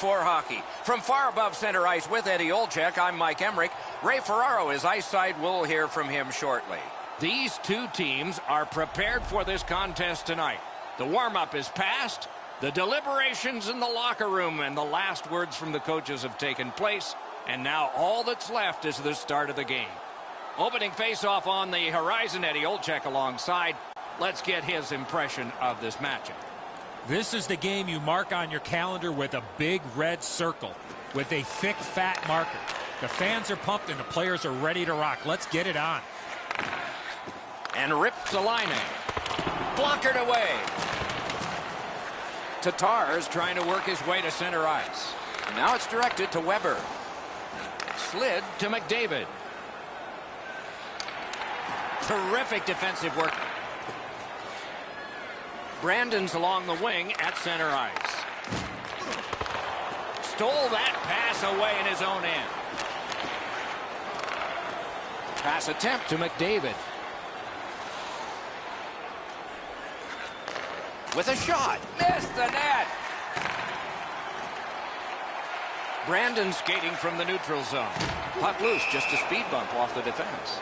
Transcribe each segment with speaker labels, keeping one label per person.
Speaker 1: for hockey. From far above center ice with Eddie Olczyk, I'm Mike Emrick. Ray Ferraro is ice side. We'll hear from him shortly.
Speaker 2: These two teams are prepared for this contest tonight. The warm-up is past. The deliberations in the locker room and the last words from the coaches have taken place. And now all that's left is the start of the game. Opening face-off on the horizon, Eddie Olczyk alongside. Let's get his impression of this matchup.
Speaker 3: This is the game you mark on your calendar with a big red circle with a thick, fat marker. The fans are pumped and the players are ready to rock. Let's get it on.
Speaker 2: And rips the line in. Blockered away. Tatar's trying to work his way to center ice.
Speaker 1: And now it's directed to Weber.
Speaker 2: Slid to McDavid. Terrific defensive work. Brandon's along the wing at center ice. Stole that pass away in his own end. Pass attempt to McDavid.
Speaker 1: With a shot. Missed the net.
Speaker 2: Brandon skating from the neutral zone.
Speaker 1: Puck loose, just a speed bump off the defense.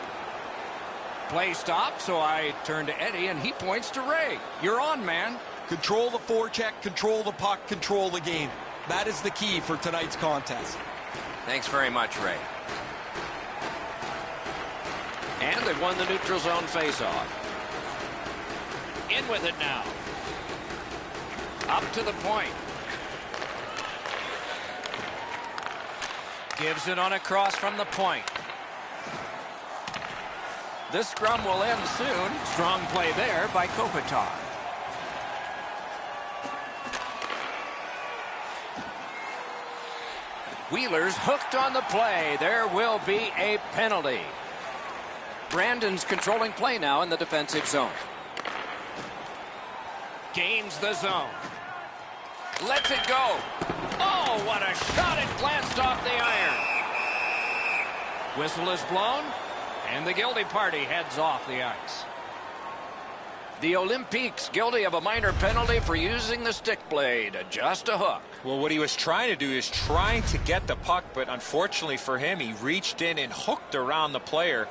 Speaker 2: Play stop, so I turn to Eddie, and he points to Ray. You're on, man.
Speaker 4: Control the forecheck, control the puck, control the game. That is the key for tonight's contest.
Speaker 1: Thanks very much, Ray.
Speaker 2: And they've won the neutral zone faceoff. In with it now. Up to the point. Gives it on a cross from the point. This scrum will end soon. Strong play there by Kopitar. Wheeler's hooked on the play. There will be a penalty.
Speaker 1: Brandon's controlling play now in the defensive zone.
Speaker 2: Gains the zone. Lets it go. Oh, what a shot. It glanced off the iron. Whistle is blown. And the guilty party heads off the ice. The Olympiques guilty of a minor penalty for using the stick blade. Just a hook.
Speaker 5: Well, what he was trying to do is trying to get the puck, but unfortunately for him, he reached in and hooked around the player.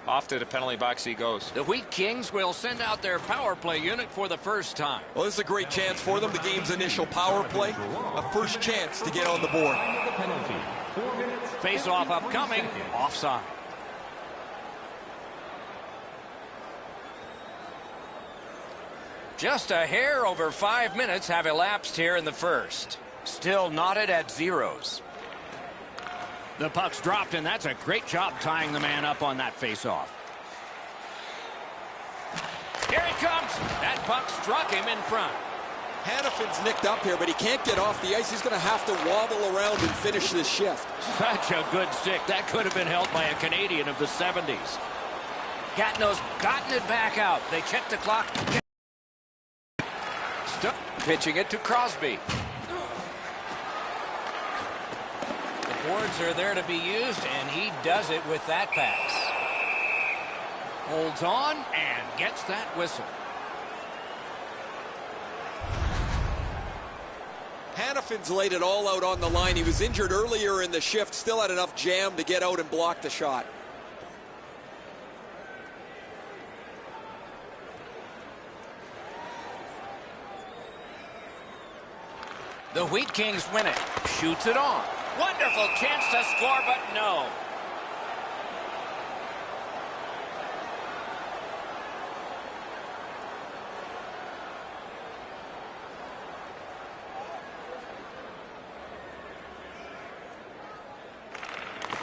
Speaker 5: Off to the penalty box he goes.
Speaker 2: The Wheat Kings will send out their power play unit for the first time.
Speaker 4: Well, this is a great chance for them. The game's initial power play. A first chance to get on the board.
Speaker 2: Face-off upcoming. Offside.
Speaker 1: Just a hair over 5 minutes have elapsed here in the first. Still knotted at zeros.
Speaker 2: The puck's dropped, and that's a great job tying the man up on that face-off. Here he comes. That puck struck him in front.
Speaker 4: Hanifin's nicked up here, but he can't get off the ice. He's going to have to wobble around and finish this shift.
Speaker 2: Such a good stick. That could have been held by a Canadian of the 70s.
Speaker 1: Gatineau's gotten it back out. They check the clock. Pitching it to Crosby.
Speaker 2: The boards are there to be used, and he does it with that pass. Holds on and gets that whistle.
Speaker 4: Hanifin's laid it all out on the line. He was injured earlier in the shift, still had enough jam to get out and block the shot.
Speaker 1: The Wheat Kings win it. Shoots it on.
Speaker 2: Wonderful chance to score, but no.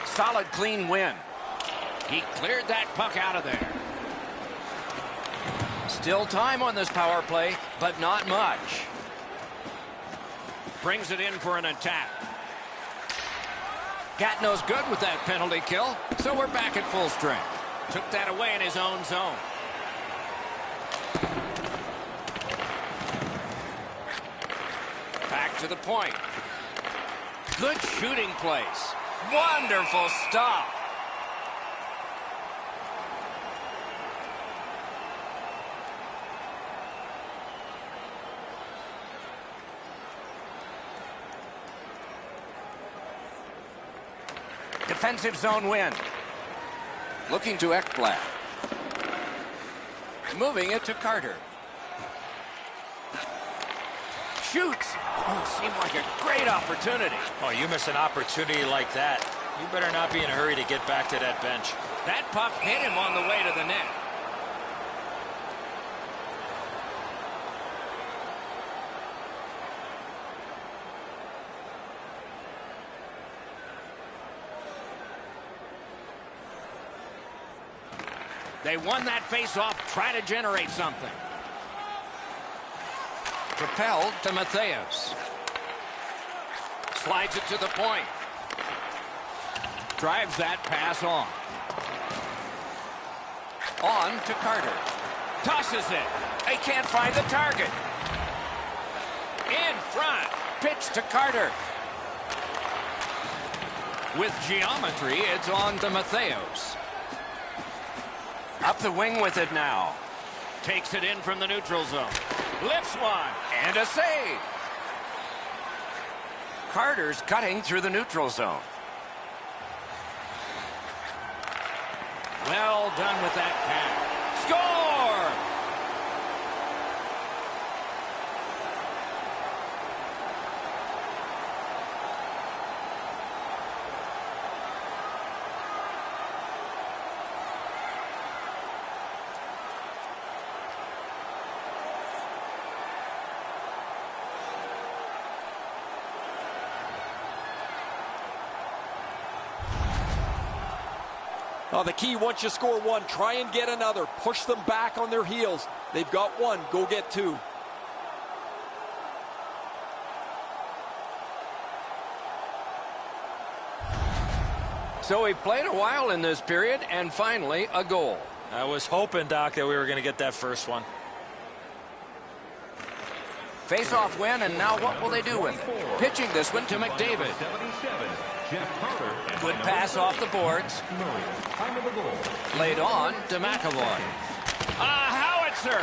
Speaker 1: Solid, clean win.
Speaker 2: He cleared that puck out of there.
Speaker 1: Still time on this power play, but not much.
Speaker 2: Brings it in for an attack.
Speaker 1: Gatineau's good with that penalty kill, so we're back at full strength.
Speaker 2: Took that away in his own zone. Back to the point. Good shooting place. Wonderful stop.
Speaker 1: defensive zone win. Looking to Ekblad. Moving it to Carter. Shoots. Oh, seemed like a great opportunity.
Speaker 5: Oh, you miss an opportunity like that. You better not be in a hurry to get back to that bench.
Speaker 2: That puck hit him on the way to the net. They won that face-off. Try to generate something. Propelled to Matthews. Slides it to the point. Drives that pass on.
Speaker 1: On to Carter.
Speaker 2: Tosses it.
Speaker 1: They can't find the target.
Speaker 2: In front.
Speaker 1: Pitch to Carter.
Speaker 2: With geometry, it's on to Matthews.
Speaker 1: Up the wing with it now.
Speaker 2: Takes it in from the neutral zone. Lifts one.
Speaker 1: And a save. Carter's cutting through the neutral zone.
Speaker 2: Well done with that pass. Score!
Speaker 4: The key, once you score one, try and get another. Push them back on their heels. They've got one. Go get two.
Speaker 1: So we played a while in this period, and finally a goal.
Speaker 5: I was hoping, Doc, that we were going to get that first one.
Speaker 1: Face-off win, and now what will they do with it? Pitching this one to McDavid. Good pass off the boards. Laid on to McAvoy.
Speaker 2: A howitzer!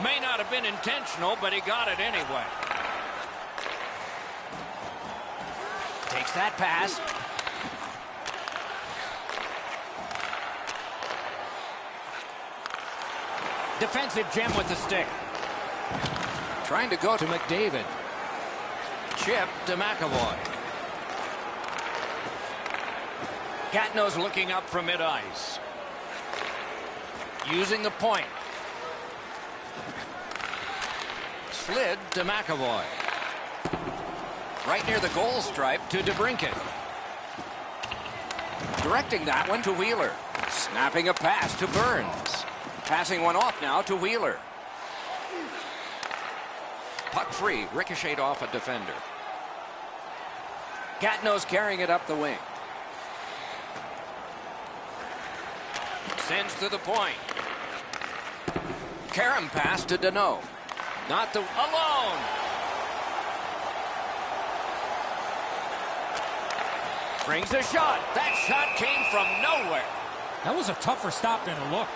Speaker 2: May not have been intentional, but he got it anyway.
Speaker 1: Takes that pass. Defensive gem with the stick. Trying to go to McDavid. Chip to McAvoy.
Speaker 2: Gatineau's looking up from mid-ice.
Speaker 1: Using the point. Slid to McAvoy. Right near the goal stripe to DeBrincat. Directing that one to Wheeler. Snapping a pass to Burns. Passing one off now to Wheeler. Puck free, ricocheted off a defender. Gatineau's carrying it up the wing. Sends to the point. Karam pass to Danault. Not the alone. Brings a shot. That shot came from nowhere.
Speaker 3: That was a tougher stop than it looked.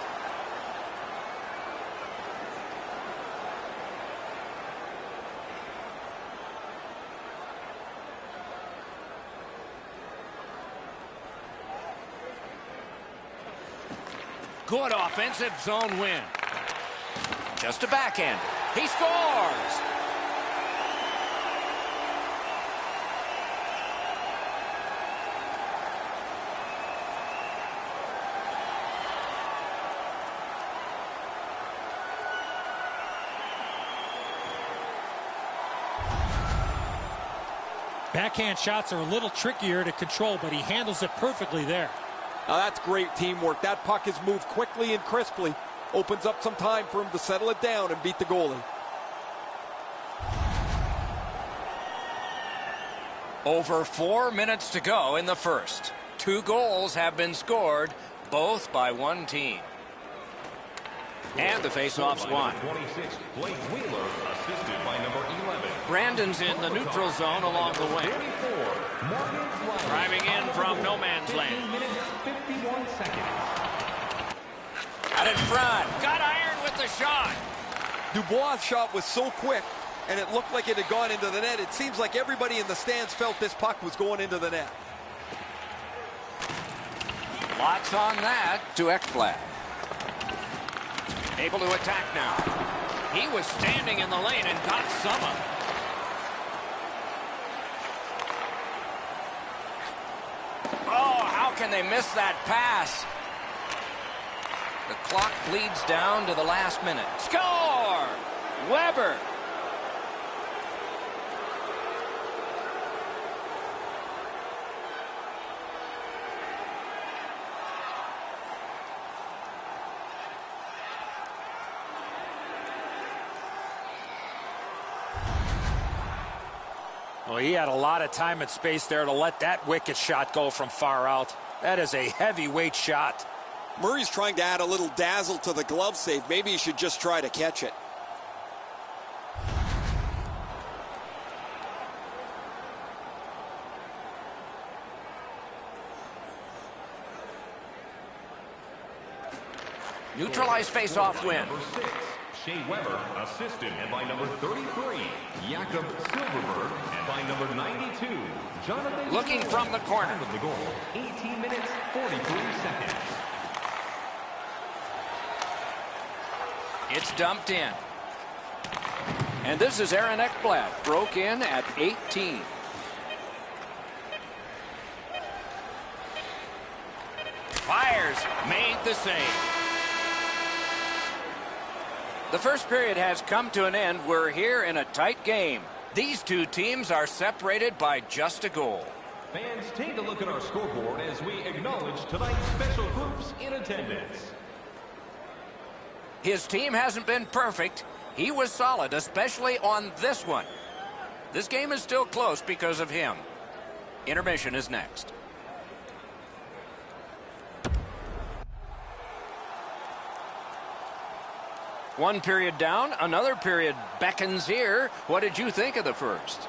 Speaker 2: Good offensive zone win.
Speaker 1: Just a backhand. He scores.
Speaker 3: Backhand shots are a little trickier to control, but he handles it perfectly there.
Speaker 4: Now that's great teamwork. That puck has moved quickly and crisply. Opens up some time for him to settle it down and beat the goalie.
Speaker 1: Over 4 minutes to go in the first. 2 goals have been scored, both by one team. And the faceoff's won.
Speaker 6: 26, Blake Wheeler, assisted by number 11.
Speaker 2: Brandon's in the neutral zone along the wing.
Speaker 6: 34, Morgan Fly.
Speaker 2: Driving in from no man's
Speaker 6: 15
Speaker 2: land.
Speaker 6: minutes, 51 seconds.
Speaker 1: Out in front.
Speaker 2: Got iron with the shot.
Speaker 4: Dubois' shot was so quick, and it looked like it had gone into the net. It seems like everybody in the stands felt this puck was going into the net.
Speaker 1: Lots on that to Ekblad. Able to attack now.
Speaker 2: He was standing in the lane and got some of it.
Speaker 1: Oh, how can they miss that pass? The clock bleeds down to the last minute. Score! Weber.
Speaker 3: Well, he had a lot of time and space there to let that wicked shot go from far out. That is a heavyweight shot.
Speaker 4: Murray's trying to add a little dazzle to the glove save. Maybe he should just try to catch it.
Speaker 1: Neutralized face-off win.
Speaker 6: Number 6, Shea Weber, assisted by number 33, Jakob Silverberg, and by number 92, Jonathan.
Speaker 1: Looking from the corner.
Speaker 6: Time of the goal, 18 minutes, 43 seconds.
Speaker 1: It's dumped in. And this is Aaron Ekblad. Broke in at 18.
Speaker 2: Fires. Made the save.
Speaker 1: The first period has come to an end. We're here in a tight game. These two teams are separated by just a goal.
Speaker 6: Fans, take a look at our scoreboard as we acknowledge tonight's special groups in attendance.
Speaker 1: His team hasn't been perfect. He was solid, especially on this one. This game is still close because of him. Intermission is next. One period down, another period beckons here. What did you think of the first?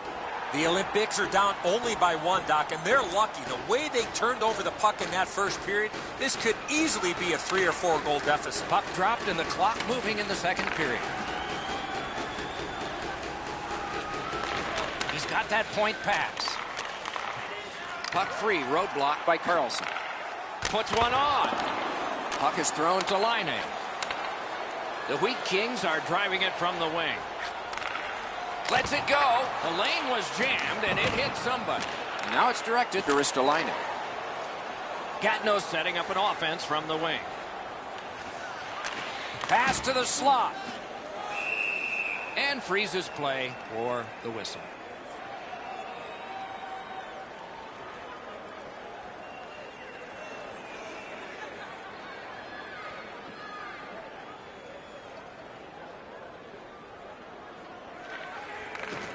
Speaker 3: The Olympics are down only by 1, Doc, and they're lucky. The way they turned over the puck in that first period, this could easily be a 3 or 4 goal deficit.
Speaker 1: Puck dropped and the clock moving in the second period. He's got that point pass. Puck free, roadblock by Carlson. Puts one on. Puck is thrown to Laine.
Speaker 2: The Wheat Kings are driving it from the wing.
Speaker 1: Lets it go.
Speaker 2: The lane was jammed and it hit somebody.
Speaker 1: Now it's directed to Ristolainen.
Speaker 2: Gatineau setting up an offense from the wing.
Speaker 1: Pass to the slot.
Speaker 2: And freezes play for the whistle.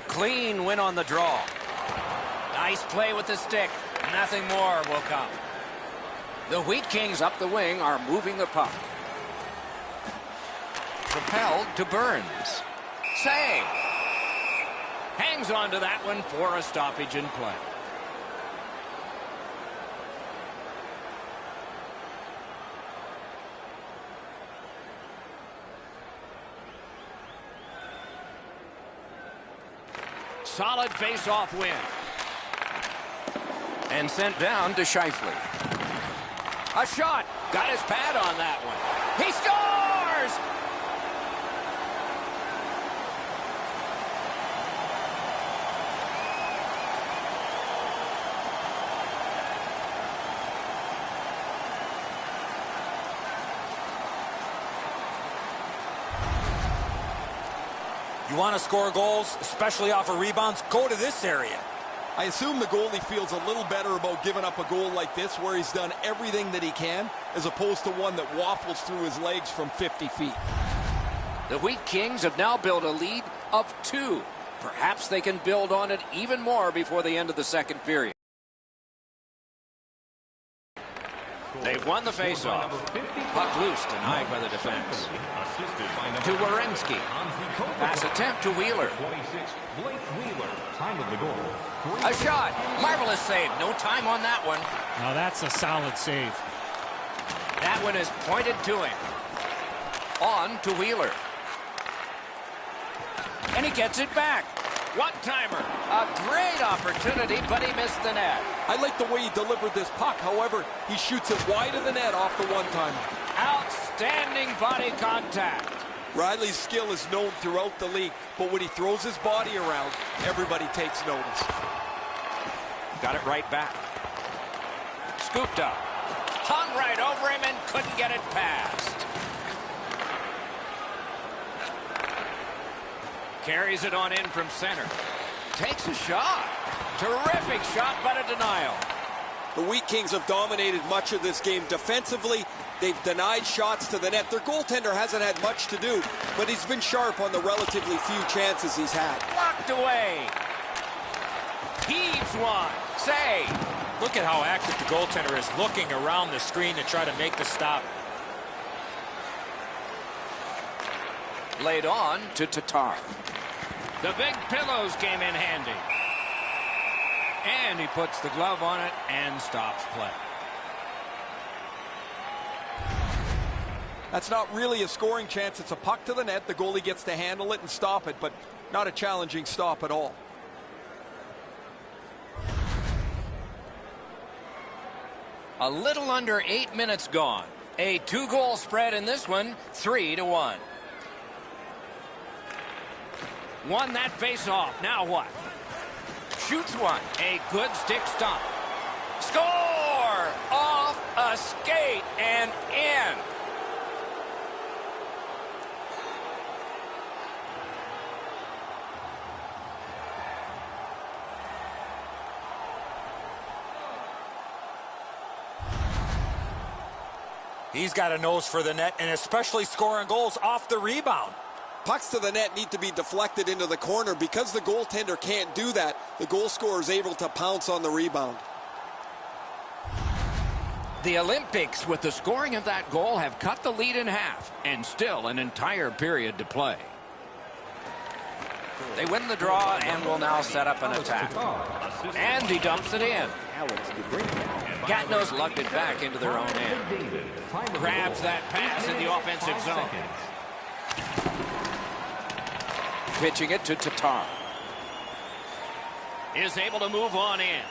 Speaker 1: Clean win on the draw. Nice play with the stick. Nothing more will come. The Wheat Kings up the wing are moving the puck. Propelled to Burns. Save.
Speaker 2: Hangs on to that one for a stoppage in play. Solid face-off win.
Speaker 1: And sent down to Scheifele. A shot. Got his pad on that one. He scores!
Speaker 3: You want to score goals, especially off of rebounds, go to this area.
Speaker 4: I assume the goalie feels a little better about giving up a goal like this where he's done everything that he can as opposed to one that waffles through his legs from 50 feet.
Speaker 1: The Wheat Kings have now built a lead of 2. Perhaps they can build on it even more before the end of the second period.
Speaker 2: They've won the faceoff.
Speaker 1: Puck loose, denied by the defense. To Werenski. Pass attempt to Wheeler.
Speaker 6: 26, Blake Wheeler. Time of the goal.
Speaker 1: A shot. Marvelous save. No time on that one.
Speaker 3: Now that's a solid save.
Speaker 1: That one is pointed to him. On to Wheeler. And he gets it back.
Speaker 2: One-timer.
Speaker 1: A great opportunity, but he missed the net.
Speaker 4: I like the way he delivered this puck. However, he shoots it wide of the net off the one-timer.
Speaker 2: Outstanding body contact.
Speaker 4: Riley's skill is known throughout the league, but when he throws his body around, everybody takes notice.
Speaker 2: Got it right back. Scooped up. Hung right over him and couldn't get it past. Carries it on in from center. Takes a shot. Terrific shot, but a denial.
Speaker 4: The Wheat Kings have dominated much of this game defensively. They've denied shots to the net. Their goaltender hasn't had much to do, but he's been sharp on the relatively few chances he's had.
Speaker 2: Blocked away. Heaves one. Save.
Speaker 3: Look at how active the goaltender is, looking around the screen to try to make the stop.
Speaker 1: Laid on to Tatar.
Speaker 2: The big pillows came in handy. And he puts the glove on it and stops play.
Speaker 4: That's not really a scoring chance. It's a puck to the net. The goalie gets to handle it and stop it, but not a challenging stop at all.
Speaker 1: A little under 8 minutes gone. A 2-goal spread in this one, 3-1.
Speaker 2: Won that face-off. Now what?
Speaker 1: Shoots one.
Speaker 2: A good stick stomp.
Speaker 1: Score! Off a skate and in.
Speaker 3: He's got a nose for the net, and especially scoring goals off the rebound.
Speaker 4: Pucks to the net need to be deflected into the corner. Because the goaltender can't do that, the goal scorer is able to pounce on the rebound.
Speaker 2: The Olympics, with the scoring of that goal, have cut the lead in half, and still an entire period to play.
Speaker 1: They win the draw and will now set up an attack. And he dumps it in. Gatineau's lugged it back into their own end.
Speaker 2: Grabs that pass in the offensive zone.
Speaker 1: Pitching it to Tatar.
Speaker 2: Is able to move on in.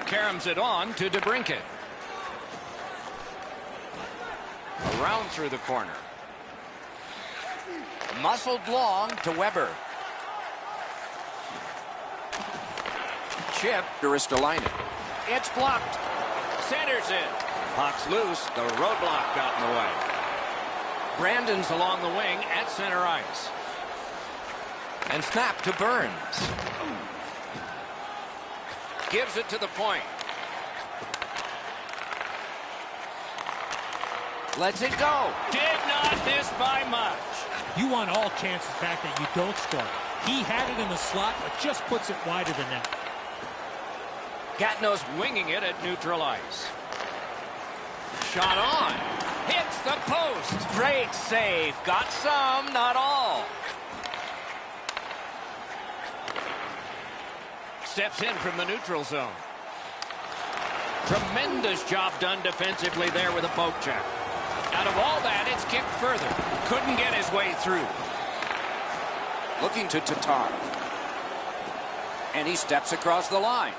Speaker 2: Caroms it on to DeBrincat.
Speaker 1: Around through the corner. Muscled long to Weber. Chip to Ristolainen.
Speaker 2: It's blocked. Centers it.
Speaker 1: Puck's loose. The roadblock got in the way.
Speaker 2: Brandon's along the wing at center ice.
Speaker 1: And snap to Burns.
Speaker 2: Gives it to the point.
Speaker 1: Lets it go.
Speaker 2: Did not miss by much.
Speaker 3: You want all chances back that you don't score. He had it in the slot, but just puts it wide of the net.
Speaker 2: Gatineau's winging it at neutral ice. Shot on. Hits the post.
Speaker 1: Great save. Got some, not all.
Speaker 2: Steps in from the neutral zone. Tremendous job done defensively there with a poke check. Out of all that, it's kicked further. Couldn't get his way through.
Speaker 1: Looking to Tatar. And he steps across the line.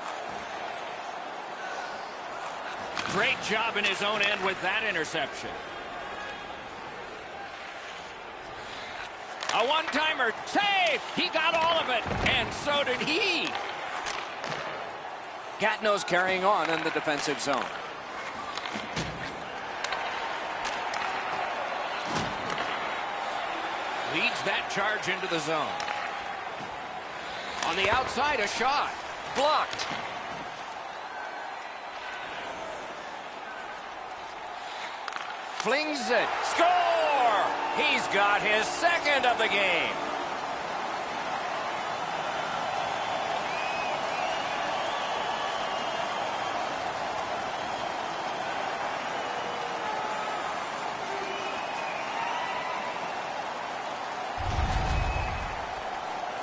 Speaker 2: Great job in his own end with that interception. A one-timer. Save! He got all of it, and so did he.
Speaker 1: Gatineau's carrying on in the defensive zone.
Speaker 2: Leads that charge into the zone.
Speaker 1: On the outside, a shot. Blocked. Flings it. Score! He's got his second of the game.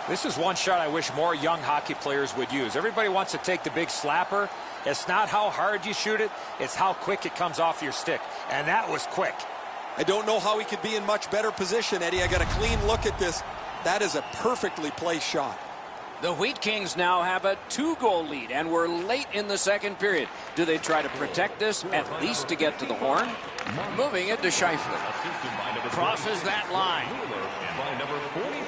Speaker 3: This is one shot I wish more young hockey players would use. Everybody wants to take the big slapper. It's not how hard you shoot it, it's how quick it comes off your stick. And that was quick.
Speaker 4: I don't know how he could be in much better position, Eddie. I got a clean look at this. That is a perfectly placed shot.
Speaker 1: The Wheat Kings now have a 2-goal lead, and we're late in the second period. Do they try to protect this, at least to get to the horn? Moving it to Scheifele.
Speaker 2: Crosses that line.
Speaker 6: By number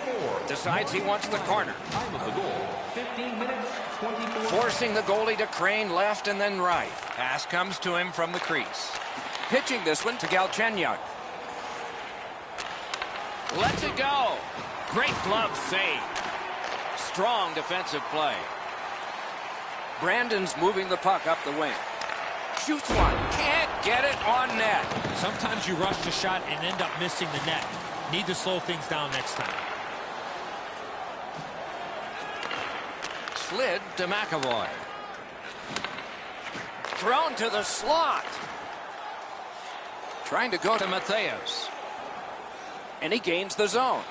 Speaker 6: 44.
Speaker 2: Decides he wants the corner.
Speaker 6: Time of the goal, 15 minutes, 24.
Speaker 1: Forcing the goalie to crane left and then right. Pass comes to him from the crease. Pitching this one to Galchenyuk.
Speaker 2: Lets it go. Great glove save. Strong defensive play.
Speaker 1: Brandon's moving the puck up the wing. Shoots one. Can't get it on net.
Speaker 3: Sometimes you rush the shot and end up missing the net. Need to slow things down next time.
Speaker 2: Slid to McAvoy.
Speaker 1: Thrown to the slot.
Speaker 2: Trying to go to Matheus.
Speaker 1: And he gains the zone.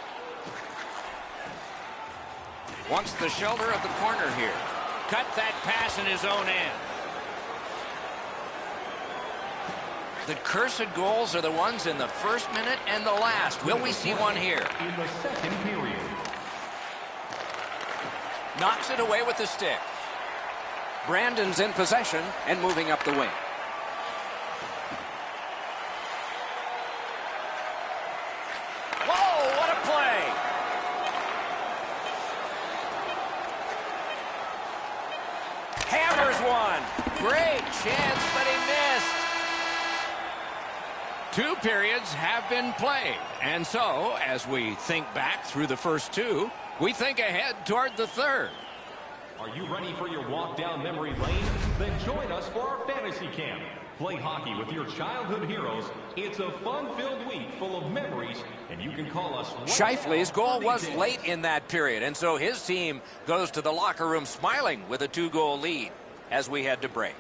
Speaker 2: Wants the shoulder of the corner here. Cut that pass in his own end.
Speaker 1: The cursed goals are the ones in the first minute and the last. Will we see one here?
Speaker 6: In the second period.
Speaker 1: Knocks it away with the stick. Brandon's in possession and moving up the wing. Whoa, what a play! Hammers one. Great chance, but he missed.
Speaker 2: 2 periods have been played. And so, as we think back through the first 2, we think ahead toward the third.
Speaker 6: Are you ready for your walk down memory lane? Then join us for our fantasy camp. Play hockey with your childhood heroes. It's a fun-filled week full of memories, and you can call us.
Speaker 1: Scheifele's goal was late in that period, and so his team goes to the locker room smiling with a 2-goal lead as we head to break.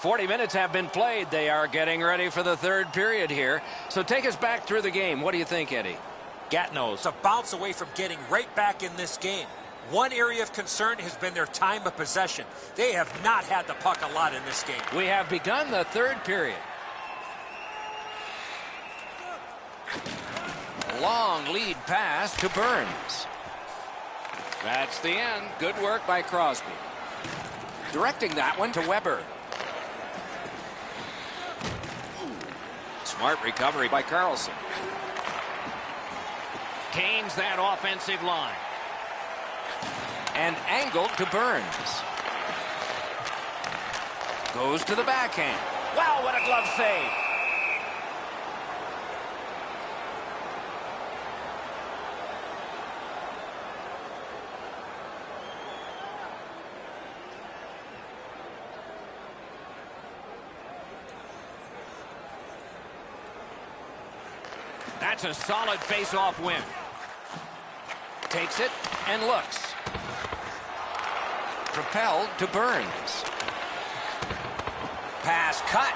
Speaker 1: .40 minutes have been played. They are getting ready for the third period here. So take us back through the game. What do you think, Eddie?
Speaker 3: Gatineau's a bounce away from getting right back in this game. One area of concern has been their time of possession. They have not had the puck a lot in this game.
Speaker 1: We have begun the third period. Long lead pass to Burns. That's the end. Good work by Crosby. Directing that one to Weber. Smart recovery by Carlson.
Speaker 2: Gains that offensive line.
Speaker 1: And angled to Burns. Goes to the backhand. Wow, what a glove save.
Speaker 2: That's a solid face-off win.
Speaker 1: Takes it and looks. Propelled to Burns. Pass cut.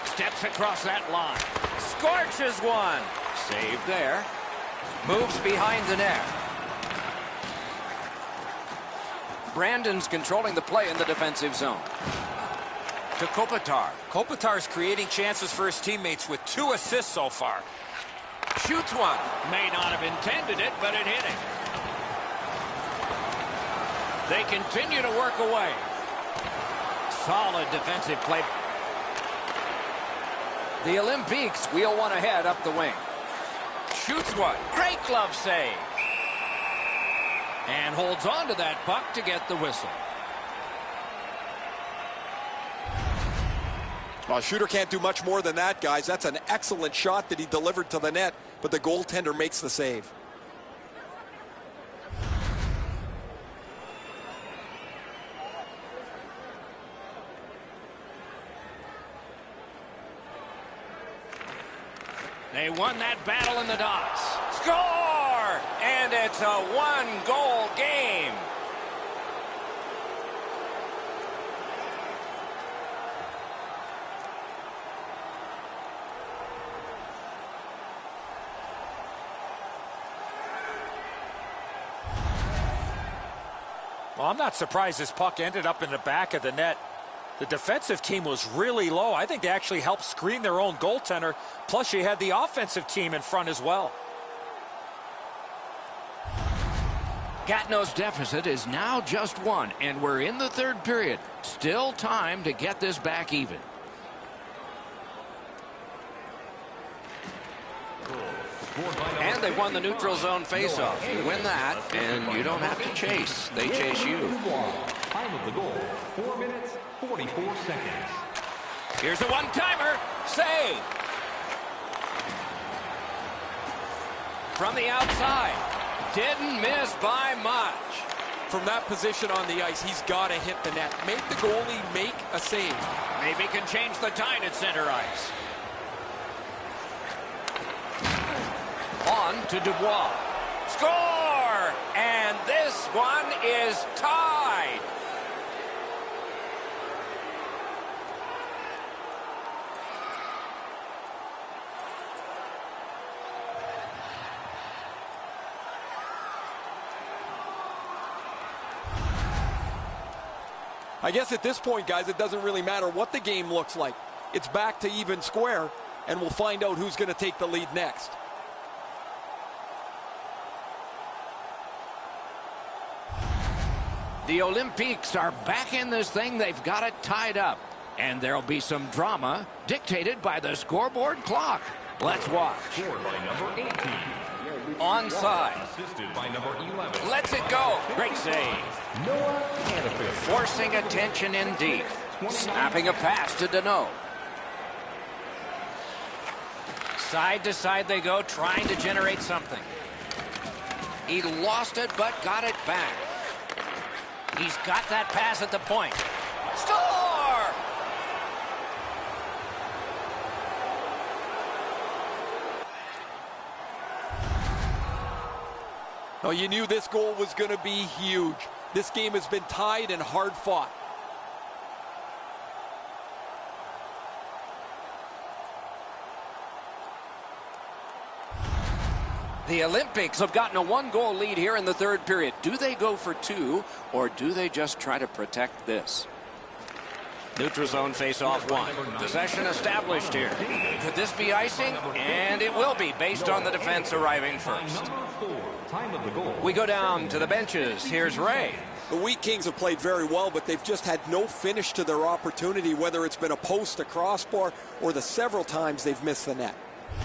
Speaker 2: Steps across that line.
Speaker 1: Scorches one. Saved there. Moves behind the net. Brandon's controlling the play in the defensive zone. To Kopitar.
Speaker 3: Kopitar's creating chances for his teammates with 2 assists so far.
Speaker 1: Shoots one.
Speaker 2: May not have intended it, but it hit him. They continue to work away. Solid defensive play.
Speaker 1: The Olympiques wheel one ahead up the wing. Shoots one. Great glove save.
Speaker 2: And holds on to that puck to get the whistle.
Speaker 4: Well, shooter can't do much more than that, guys. That's an excellent shot that he delivered to the net, but the goaltender makes the save.
Speaker 2: They won that battle in the docks.
Speaker 1: Score! And it's a one-goal game.
Speaker 3: Well, I'm not surprised this puck ended up in the back of the net. The defensive team was really low. I think they actually helped screen their own goaltender. Plus, you had the offensive team in front as well.
Speaker 2: Gatineau's deficit is now just 1, and we're in the third period. Still time to get this back even.
Speaker 1: And they won the neutral zone faceoff. You win that, and you don't have to chase. They chase you.
Speaker 6: Time of the goal, 4 minutes, 44 seconds.
Speaker 1: Here's a one-timer. Save. From the outside. Didn't miss by much.
Speaker 4: From that position on the ice, he's got to hit the net. Make the goalie make a save.
Speaker 1: Maybe can change the tide at center ice. On to Dubois. Score! And this one is tied.
Speaker 4: I guess at this point, guys, it doesn't really matter what the game looks like. It's back to even square, and we'll find out who's going to take the lead next.
Speaker 2: The Olympiques are back in this thing. They've got it tied up. And there'll be some drama dictated by the scoreboard clock. Let's watch.
Speaker 6: Scored by number 18.
Speaker 1: Onside.
Speaker 6: Assisted by number 11.
Speaker 1: Lets it go.
Speaker 2: Great save.
Speaker 6: Noah Hannafin.
Speaker 1: Forcing attention indeed. Snapping a pass to Deneau. Side to side they go, trying to generate something. He lost it, but got it back. He's got that pass at the point. Score!
Speaker 4: Well, you knew this goal was going to be huge. This game has been tied and hard fought.
Speaker 1: The Olympiques have gotten a one-goal lead here in the third period. Do they go for two, or do they just try to protect this? Neutral zone face-off one. Possession established here. Could this be icing? And it will be, based on the defense arriving first.
Speaker 6: Number 4. Time of the goal.
Speaker 1: We go down to the benches. Here's Ray.
Speaker 4: The Wheat Kings have played very well, but they've just had no finish to their opportunity, whether it's been a post, a crossbar, or the several times they've missed the net.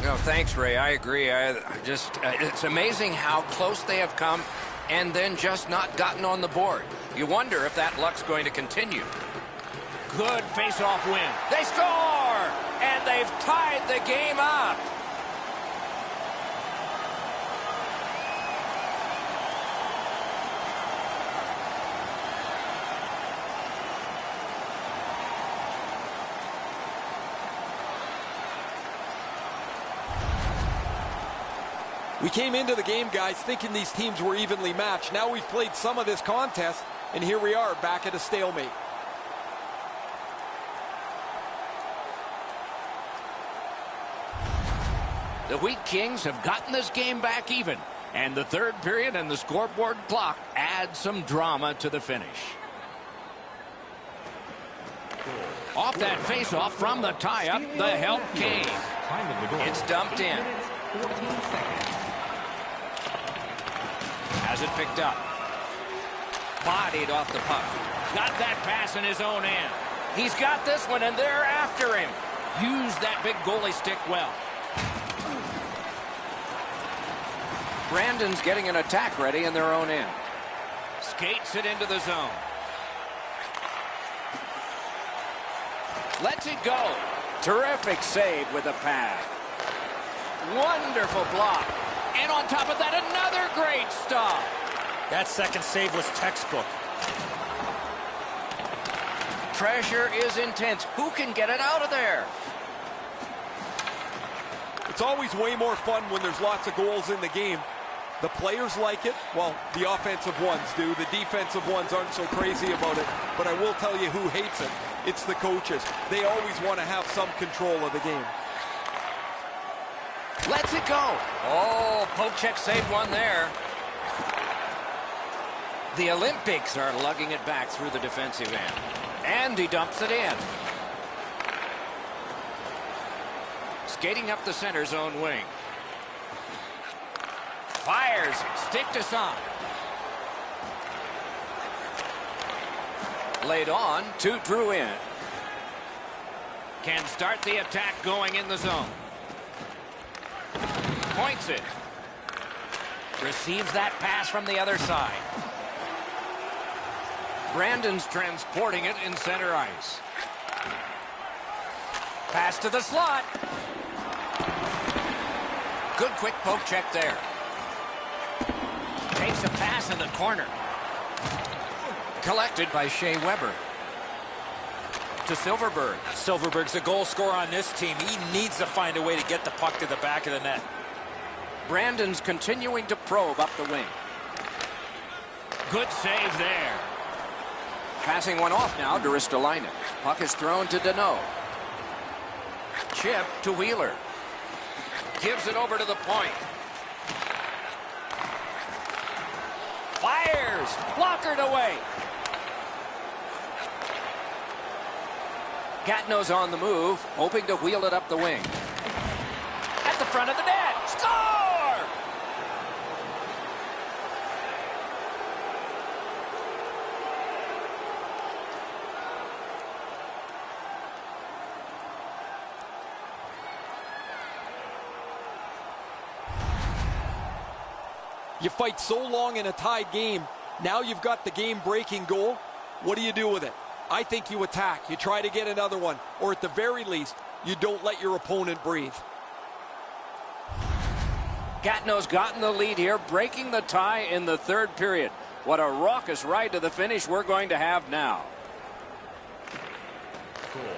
Speaker 1: No, thanks, Ray. I agree. It's amazing how close they have come and then just not gotten on the board. You wonder if that luck's going to continue.
Speaker 2: Good face-off win.
Speaker 1: They score! And they've tied the game up.
Speaker 4: We came into the game, guys, thinking these teams were evenly matched. Now we've played some of this contest, and here we are back at a stalemate.
Speaker 2: The Wheat Kings have gotten this game back even. And the third period and the scoreboard clock add some drama to the finish. Off that face-off from the tie-up, the help came.
Speaker 6: Time of the goal.
Speaker 1: It's dumped in.
Speaker 6: 14 seconds.
Speaker 2: Has it picked up.
Speaker 1: Bodied off the puck.
Speaker 2: Got that pass in his own end.
Speaker 1: He's got this one, and they're after him.
Speaker 2: Used that big goalie stick well.
Speaker 1: Brandon's getting an attack ready in their own end.
Speaker 2: Skates it into the zone.
Speaker 1: Lets it go. Terrific save with a pad. Wonderful block. And on top of that, another great stop.
Speaker 3: That second save was textbook.
Speaker 1: Pressure is intense. Who can get it out of there?
Speaker 4: It's always way more fun when there's lots of goals in the game. The players like it. Well, the offensive ones do. The defensive ones aren't so crazy about it. But I will tell you who hates it. It's the coaches. They always want to have some control of the game.
Speaker 1: Lets it go. Oh, poke check saved one there. The Olympics are lugging it back through the defensive end. And he dumps it in. Skating up the center zone wing. Fires. Stick to some. Laid on to Drouin. Can start the attack going in the zone. Points it. Receives that pass from the other side. Brandon's transporting it in center ice. Pass to the slot. Good quick poke check there. Takes a pass in the corner. Collected by Shea Weber. To Silverberg.
Speaker 3: Silverberg's the goal scorer on this team. He needs to find a way to get the puck to the back of the net.
Speaker 1: Brandon's continuing to probe up the wing.
Speaker 2: Good save there.
Speaker 1: Passing one off now to Ristolainen. Puck is thrown to Danault. Chip to Wheeler. Gives it over to the point. Fires. Blockered away. Gatineau's on the move, hoping to wheel it up the wing. At the front of the net. Score!
Speaker 4: You fight so long in a tied game. Now you've got the game-breaking goal. What do you do with it? I think you attack. You try to get another one. Or at the very least, you don't let your opponent breathe.
Speaker 1: Gatineau's gotten the lead here, breaking the tie in the third period. What a raucous ride to the finish we're going to have now.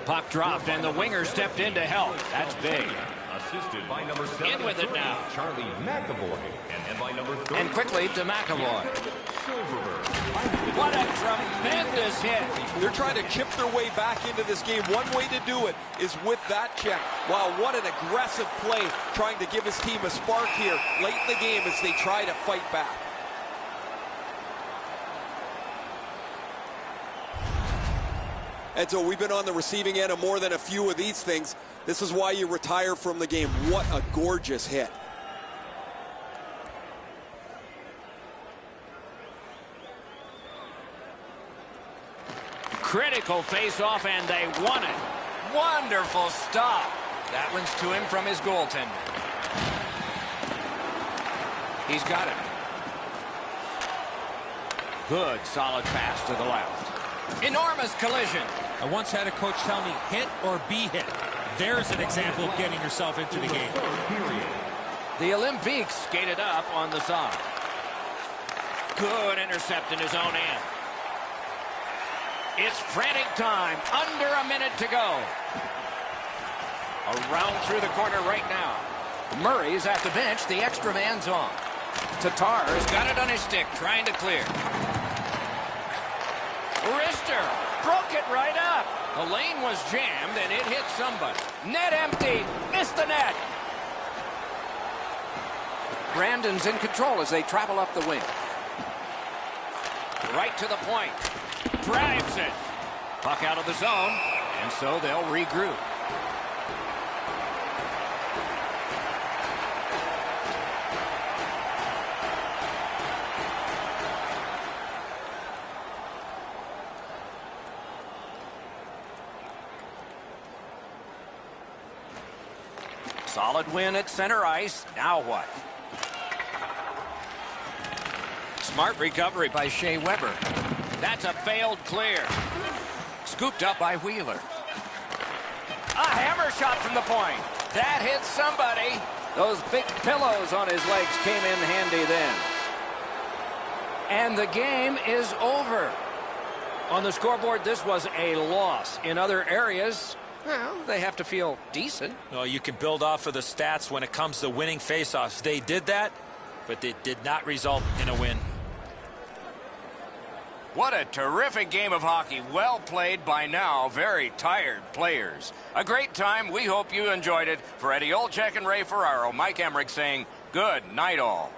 Speaker 2: Puck dropped, and the winger stepped in to help. That's big.
Speaker 6: Assisted by number 7.
Speaker 2: In with it now.
Speaker 6: Charlie McAvoy. And by number 30.
Speaker 1: And quickly to McAvoy.
Speaker 6: Silverberg.
Speaker 1: What a tremendous hit.
Speaker 4: They're trying to chip their way back into this game. One way to do it is with that check. Wow, what an aggressive play, trying to give his team a spark here late in the game as they try to fight back. And so we've been on the receiving end of more than a few of these things. This is why you retire from the game. What a gorgeous hit.
Speaker 2: Critical face-off, and they won it.
Speaker 1: Wonderful stop. That one's to him from his goaltender. He's got it. Good, solid pass to the left. Enormous collision.
Speaker 7: I once had a coach tell me, hit or be hit. There's an example of getting yourself into the game.
Speaker 1: The Olympiques skated up on the side.
Speaker 2: Good intercept in his own end. It's frantic time. Under a minute to go.
Speaker 1: Around through the corner right now. Murray's at the bench. The extra man's on. Tatar's got it on his stick, trying to clear. Rister broke it right up.
Speaker 2: The lane was jammed, and it hit somebody.
Speaker 1: Net empty. Missed the net. Brandon's in control as they travel up the wing.
Speaker 2: Right to the point. Drives it. Puck out of the zone, and so they'll regroup.
Speaker 1: Solid win at center ice. Now what? Smart recovery by Shea Weber.
Speaker 2: That's a failed clear.
Speaker 1: Scooped up by Wheeler. A hammer shot from the point. That hit somebody. Those big pillows on his legs came in handy then. And the game is over. On the scoreboard, this was a loss. In other areas, well, they have to feel decent.
Speaker 3: No, you can build off of the stats when it comes to winning faceoffs. They did that,
Speaker 7: but it did not result in a win.
Speaker 2: What a terrific game of hockey. Well played by now. Very tired players. A great time. We hope you enjoyed it. For Eddie Olczyk and Ray Ferraro, Mike Emmerich saying good night all.